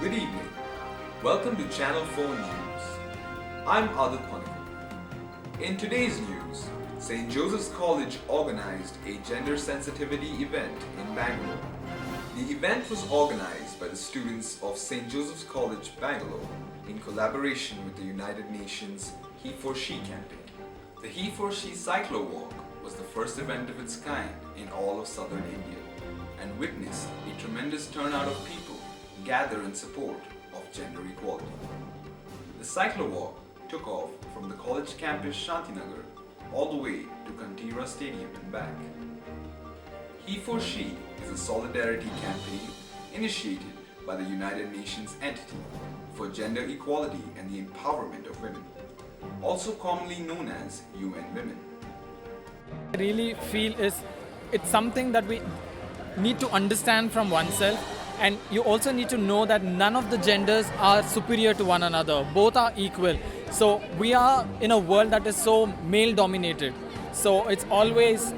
Good evening. Welcome to Channel 4 News. I'm Adit Panikal. In today's news, St. Joseph's College organized a gender sensitivity event in Bangalore. The event was organized by the students of St. Joseph's College, Bangalore, in collaboration with the United Nations He for She campaign. The He for She Cyclo Walk was the first event of its kind in all of southern India and witnessed a tremendous turnout of people gather in support of gender equality. The Cyclo Walk took off from the college campus Shantinagar all the way to Kantira Stadium and back. He for She is a solidarity campaign initiated by the United Nations entity for gender equality and the empowerment of women, also commonly known as UN Women. I really feel is it's something that we need to understand from oneself, and you also need to know that none of the genders are superior to one another. Both are equal. So we are in a world that is so male dominated. So it's always,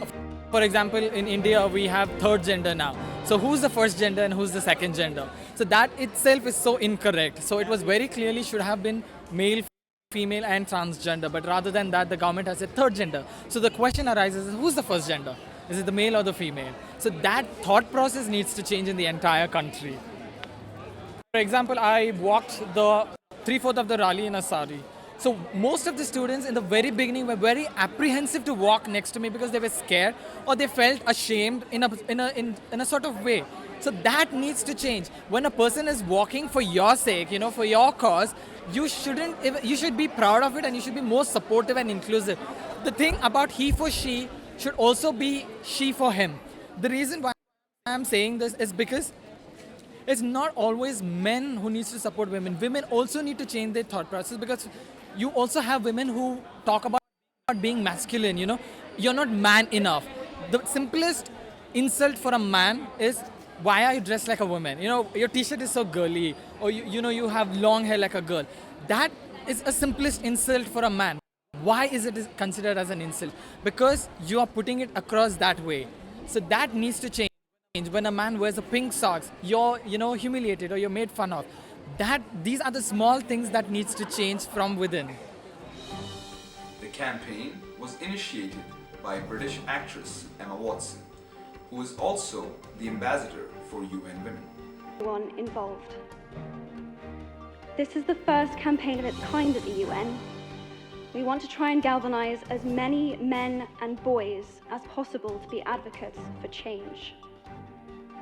for example, in India we have third gender now. So who's the first gender and who's the second gender? So that itself is so incorrect. So it was very clearly should have been male, female and transgender, but rather than that the government has a third gender. So the question arises, who's the first gender? Is it the male or the female? So that thought process needs to change in the entire country. For example, I walked the 3/4 of the rally in a sari. So most of the students in the very beginning were very apprehensive to walk next to me because they were scared or they felt ashamed in a sort of way. So that needs to change. When a person is walking for your sake, for your cause, you should be proud of it and you should be more supportive and inclusive. The thing about he for she should also be she for him. The reason why I'm saying this is because it's not always men who needs to support women. Women also need to change their thought process because you also have women who talk about being masculine, You're not man enough. The simplest insult for a man is, why are you dressed like a woman? Your t-shirt is so girly, or you have long hair like a girl. That is a simplest insult for a man. Why is it considered as an insult? Because you are putting it across that way. So that needs to change. When a man wears a pink socks, you're humiliated or you're made fun of. These are the small things that needs to change from within. The campaign was initiated by British actress Emma Watson, who is also the ambassador for UN Women. Everyone involved. This is the first campaign of its kind at the UN. We want to try and galvanize as many men and boys as possible to be advocates for change.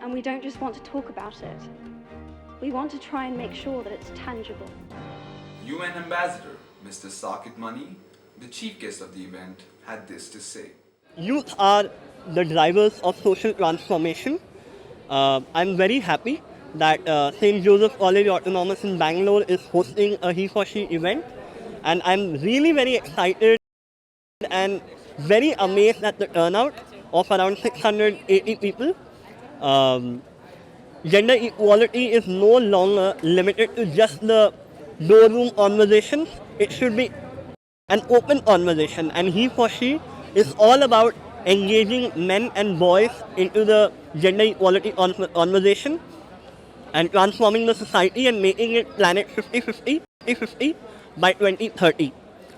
And we don't just want to talk about it. We want to try and make sure that it's tangible. UN Ambassador Mr. Sakit Mani, the chief guest of the event, had this to say. Youth are the drivers of social transformation. I'm very happy that St. Joseph's College Autonomous in Bangalore is hosting a He for She event. And I'm really very excited and very amazed at the turnout of around 680 people. Gender equality is no longer limited to just the doorroom conversations. It should be an open conversation, and He for She is all about engaging men and boys into the gender equality conversation and transforming the society and making it planet 50-50 by 2030.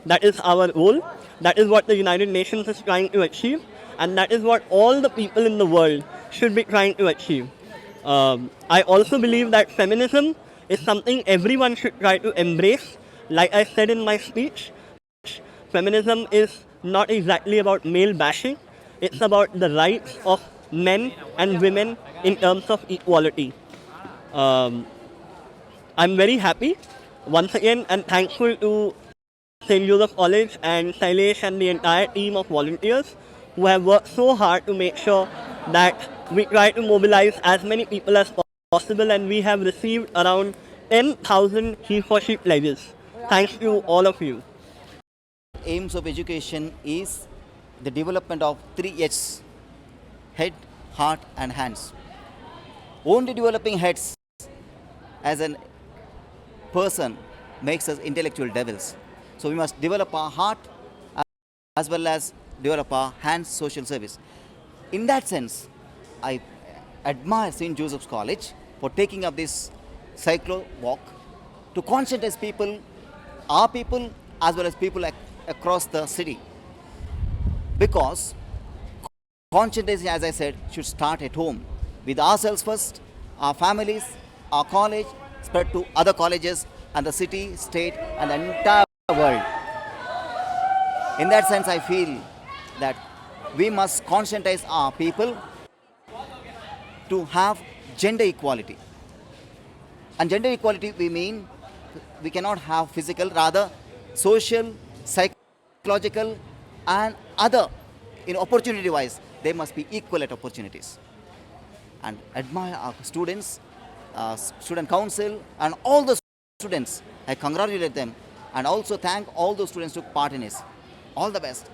That is our goal. That is what the United Nations is trying to achieve, and that is what all the people in the world should be trying to achieve. I also believe that feminism is something everyone should try to embrace. Like I said in my speech, feminism is not exactly about male bashing. It's about the rights of men and women in terms of equality. I'm very happy once again and thankful to St. Joseph College and Shailesh and the entire team of volunteers who have worked so hard to make sure that we try to mobilize as many people as possible, and we have received around 10,000 He for She pledges. Thanks to all of you. Aims of education is the development of 3 H's: head, heart and hands. Only developing heads as a person makes us intellectual devils. So we must develop our heart as well as develop our hands social service. In that sense, I admire St. Joseph's College for taking up this cyclo walk to conscientize people, our people, as well as people across the city. Because conscientization, as I said, should start at home with ourselves first, our families, our college, spread to other colleges and the city, state, and the entire world. In that sense, I feel that we must conscientize our people to have gender equality. And gender equality, we mean we cannot have physical, rather social, psychological, and other, in opportunity-wise, they must be equal at opportunities. And admire our students, student council, and all the students. I congratulate them and also thank all those students who took part in this. All the best.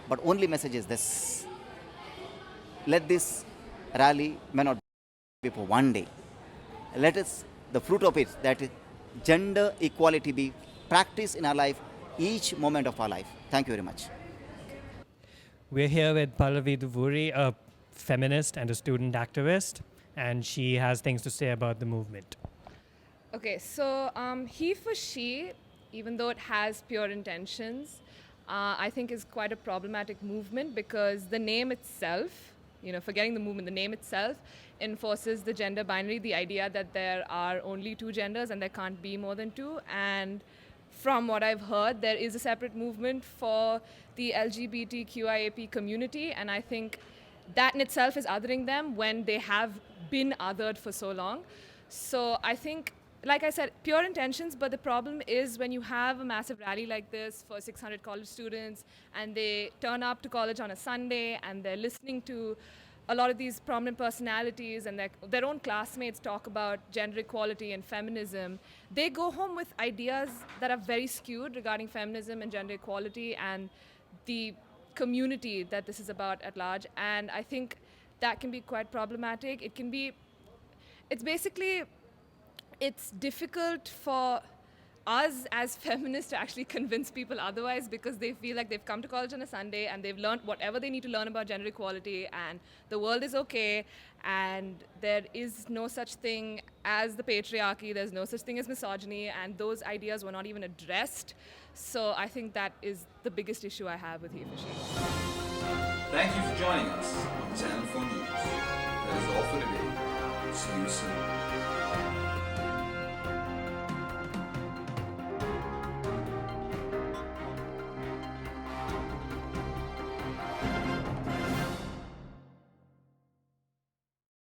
But only message is this: let this rally may not be for one day. Let us, the fruit of it, that is gender equality, be practiced in our life, each moment of our life. Thank you very much. We're here with Pallavi Duvuri, a feminist and a student activist, and she has things to say about the movement. Okay, so he for she, even though it has pure intentions, I think is quite a problematic movement because the name itself, forgetting the movement, the name itself enforces the gender binary, the idea that there are only two genders and there can't be more than two. And from what I've heard, there is a separate movement for the LGBTQIAP community, and I think that in itself is othering them when they have been othered for so long. So I think, like I said, pure intentions, but the problem is when you have a massive rally like this for 600 college students and they turn up to college on a Sunday and they're listening to a lot of these prominent personalities and their own classmates talk about gender equality and feminism, they go home with ideas that are very skewed regarding feminism and gender equality and the community that this is about at large. And I think that can be quite problematic. It's difficult for us as feminists to actually convince people otherwise because they feel like they've come to college on a Sunday and they've learned whatever they need to learn about gender equality and the world is okay and there is no such thing as the patriarchy, there's no such thing as misogyny, and those ideas were not even addressed. So I think that is the biggest issue I have with he for she. Thank you for joining us on Channel 4 News. That is all for today. See you soon.